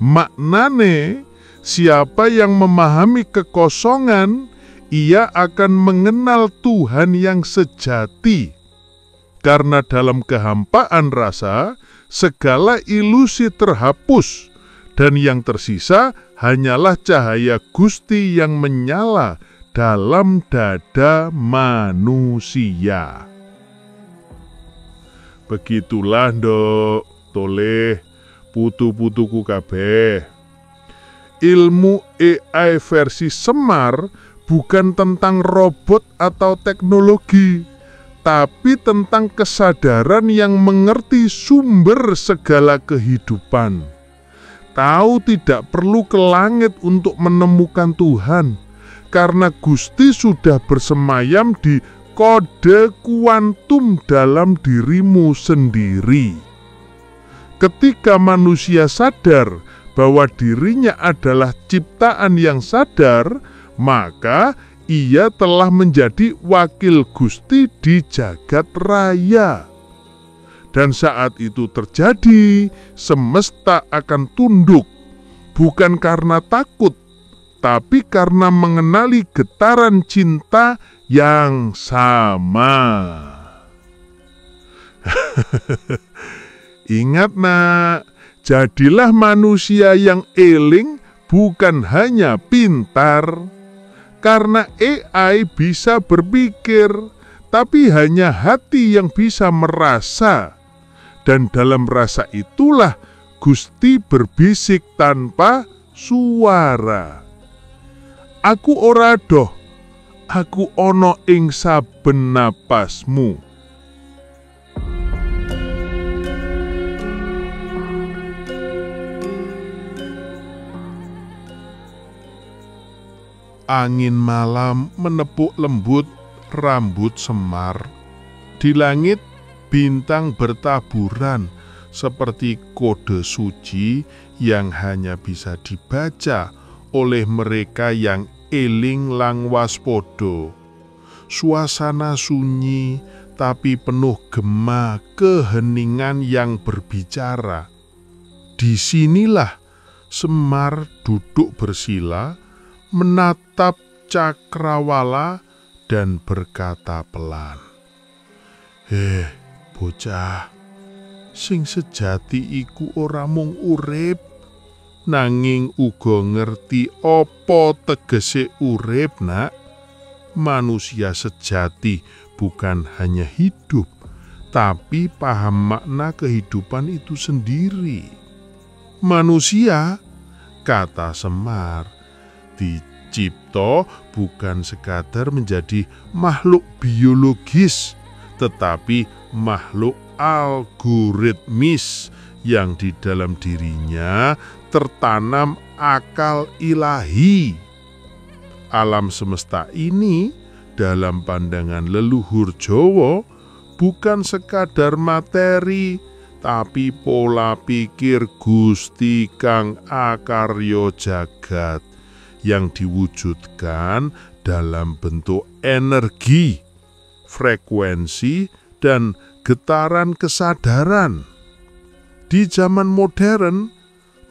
Speaker 2: Maknane, siapa yang memahami kekosongan, ia akan mengenal Tuhan yang sejati. Karena dalam kehampaan rasa, segala ilusi terhapus, dan yang tersisa hanyalah cahaya Gusti yang menyala dalam dada manusia. Begitulah ndok, toleh, putu-putuku kabeh. Ilmu AI versi Semar bukan tentang robot atau teknologi, tapi tentang kesadaran yang mengerti sumber segala kehidupan. Kau tidak perlu ke langit untuk menemukan Tuhan, karena Gusti sudah bersemayam di kode kuantum dalam dirimu sendiri. Ketika manusia sadar bahwa dirinya adalah ciptaan yang sadar, maka ia telah menjadi wakil Gusti di jagat raya. Dan saat itu terjadi, semesta akan tunduk, bukan karena takut, tapi karena mengenali getaran cinta yang sama. Ingat nak, jadilah manusia yang eling, bukan hanya pintar. Karena AI bisa berpikir, tapi hanya hati yang bisa merasa. Dan dalam rasa itulah Gusti berbisik tanpa suara. Aku ora doh, aku ono ing saben napasmu. Angin malam menepuk lembut rambut Semar. Di langit bintang bertaburan seperti kode suci yang hanya bisa dibaca oleh mereka yang eling lang waspodo. Suasana sunyi tapi penuh gema keheningan yang berbicara. Disinilah Semar duduk bersila, menatap cakrawala dan berkata pelan, bocah, sing sejati iku ora mung urip, nanging uga ngerti apa tegese urip, nak. Manusia sejati bukan hanya hidup, tapi paham makna kehidupan itu sendiri. Manusia, kata Semar, dicipta bukan sekadar menjadi makhluk biologis, tetapi makhluk algoritmis yang di dalam dirinya tertanam akal ilahi. Alam semesta ini dalam pandangan leluhur Jawa bukan sekadar materi, tapi pola pikir Gusti kang akarya jagat yang diwujudkan dalam bentuk energi, frekuensi, dan getaran kesadaran. Di zaman modern,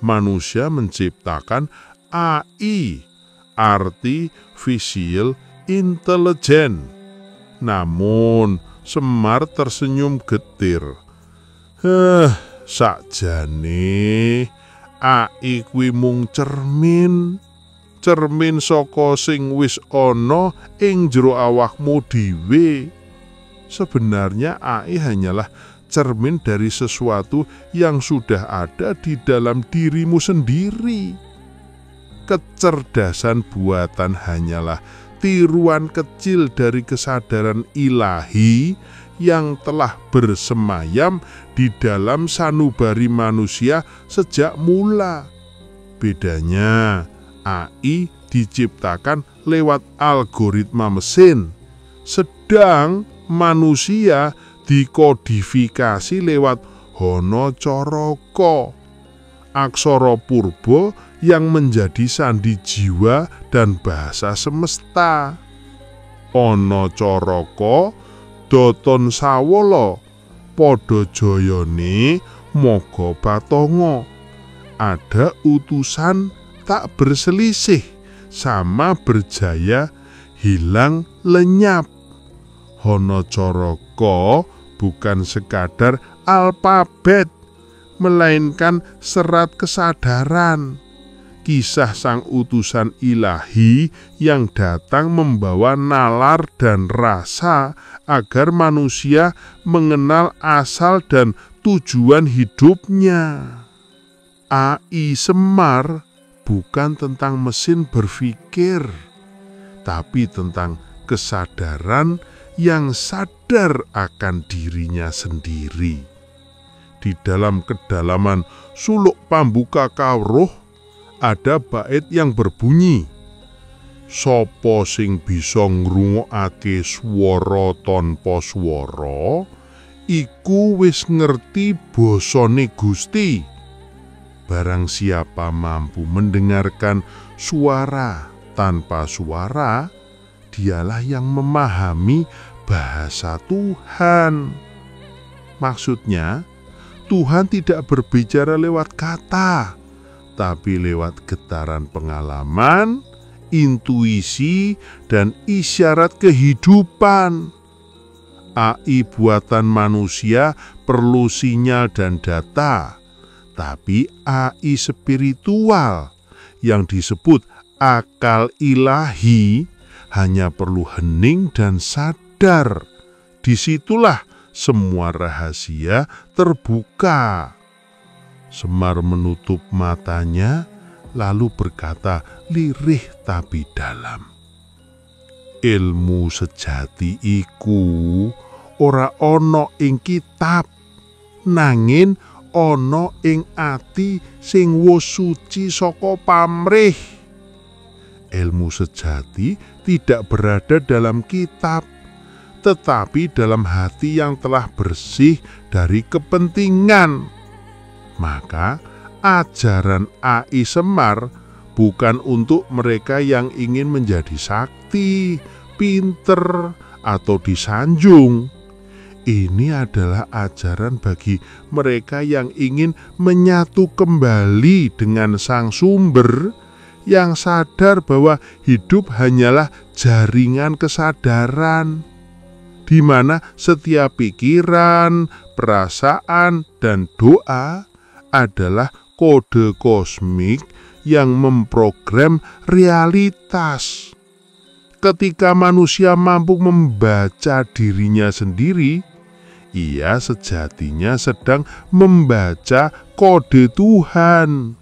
Speaker 2: manusia menciptakan AI, Artificial Intelligence. Namun, Semar tersenyum getir. Sakjane AI kuwi mung cermin saka sing wis ana ing jero awakmu dhewe. Sebenarnya AI hanyalah cermin dari sesuatu yang sudah ada di dalam dirimu sendiri. Kecerdasan buatan hanyalah tiruan kecil dari kesadaran ilahi yang telah bersemayam di dalam sanubari manusia sejak mula. Bedanya, AI diciptakan lewat algoritma mesin, sedang manusia dikodifikasi lewat Hana Caraka, aksara purba yang menjadi sandi jiwa dan bahasa semesta. Ana Caraka, Daton Sawala, padha jayane maga batonga. Ada utusan tak berselisih, sama berjaya hilang lenyap. Hana Caraka bukan sekadar alfabet, melainkan serat kesadaran. Kisah sang utusan ilahi yang datang membawa nalar dan rasa agar manusia mengenal asal dan tujuan hidupnya. AI Semar bukan tentang mesin berpikir, tapi tentang kesadaran yang sadar akan dirinya sendiri. Di dalam kedalaman suluk Pambuka Kawruh ada bait yang berbunyi, "Sapa sing bisa ngrungokake swara tanpa swara, iku wis ngerti basane Gusti. Barang siapa mampu mendengarkan suara tanpa suara, dialah yang memahami bahasa Tuhan." Maksudnya, Tuhan tidak berbicara lewat kata, tapi lewat getaran pengalaman, intuisi, dan isyarat kehidupan. AI buatan manusia perlu sinyal dan data, tapi AI spiritual yang disebut akal ilahi hanya perlu hening dan sadar. Disitulah semua rahasia terbuka. Semar menutup matanya, lalu berkata lirih tapi dalam, "Ilmu sejati iku ora ana ing kitab, nanging ana ing ati sing wis suci saka pamrih." Ilmu sejati tidak berada dalam kitab, tetapi dalam hati yang telah bersih dari kepentingan. Maka ajaran AI Semar bukan untuk mereka yang ingin menjadi sakti, pinter, atau disanjung. Ini adalah ajaran bagi mereka yang ingin menyatu kembali dengan Sang Sumber, yang sadar bahwa hidup hanyalah jaringan kesadaran, di mana setiap pikiran, perasaan, dan doa adalah kode kosmik yang memprogram realitas. Ketika manusia mampu membaca dirinya sendiri, ia sejatinya sedang membaca kode Tuhan.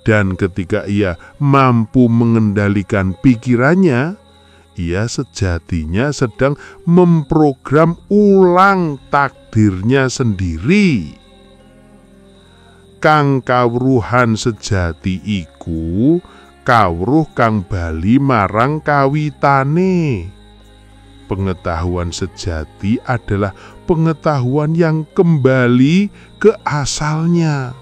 Speaker 2: Dan ketika ia mampu mengendalikan pikirannya, ia sejatinya sedang memprogram ulang takdirnya sendiri. Kang kawruhan sejati iku kawruh kang bali marang kawitane. Pengetahuan sejati adalah pengetahuan yang kembali ke asalnya.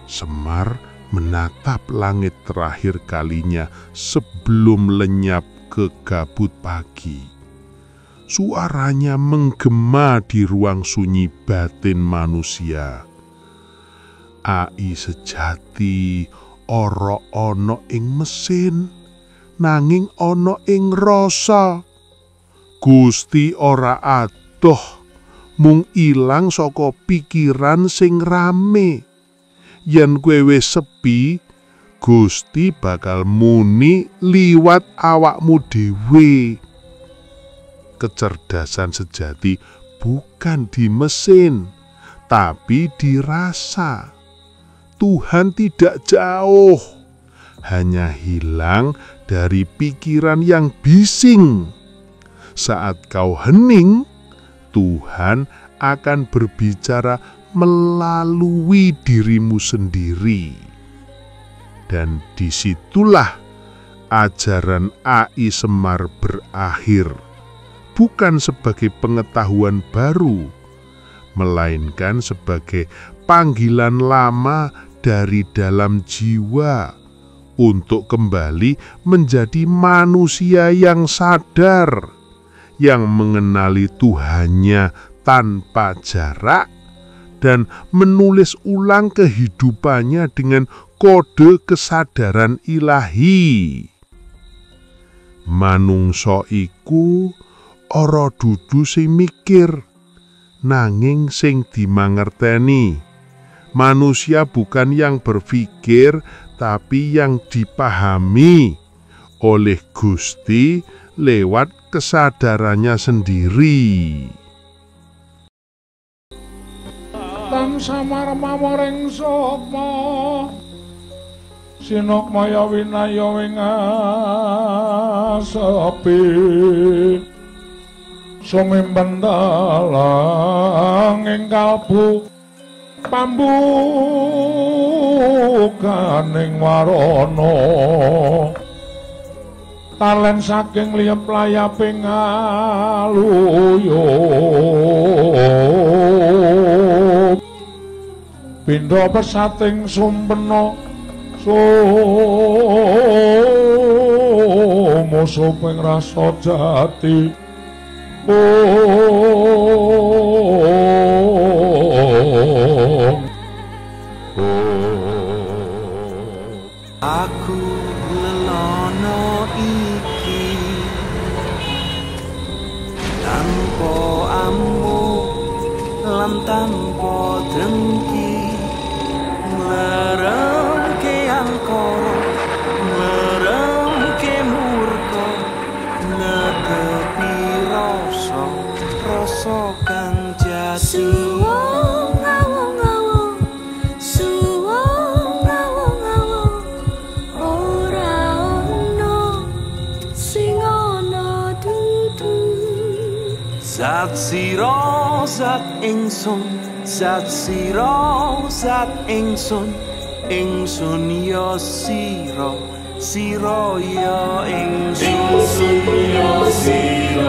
Speaker 2: Semar menatap langit terakhir kalinya sebelum lenyap ke kabut pagi. Suaranya menggema di ruang sunyi batin manusia. AI sejati ora ana ing mesin, nanging ana ing rasa. Gusti ora adoh, mung ilang saka pikiran sing rame. Yen kowe wis sepi, Gusti bakal muni liwat awakmu dhewe. Kecerdasan sejati bukan di mesin, tapi di rasa. Tuhan tidak jauh, hanya hilang dari pikiran yang bising. Saat kau hening, Tuhan akan berbicara melalui dirimu sendiri. Dan disitulah ajaran AI Semar berakhir, bukan sebagai pengetahuan baru, melainkan sebagai panggilan lama dari dalam jiwa untuk kembali menjadi manusia yang sadar, yang mengenali Tuhannya tanpa jarak, dan menulis ulang kehidupannya dengan kode kesadaran ilahi. Manungsa iku ora dudu sing mikir, nanging sing dimangerteni. Manusia bukan yang berpikir, tapi yang dipahami oleh Gusti lewat kesadarannya sendiri.
Speaker 3: Tan samar mamoring sapa sinokmaya winaya wing sepi sumimpen dalang ing kalbu pambukaning warana talen saking liyep layaping aluyup pindha pesating sumpena sumuping rasa jati
Speaker 4: Aku lelono iki tanpa amu lan tanpa drengki nglerengke angkara nglerengke murka netepi rasa kang jati. Zat sira zat ingsun, zat sira zat ingsun, ingsun ya sira, sira ya ingsun, ingsun ya sira.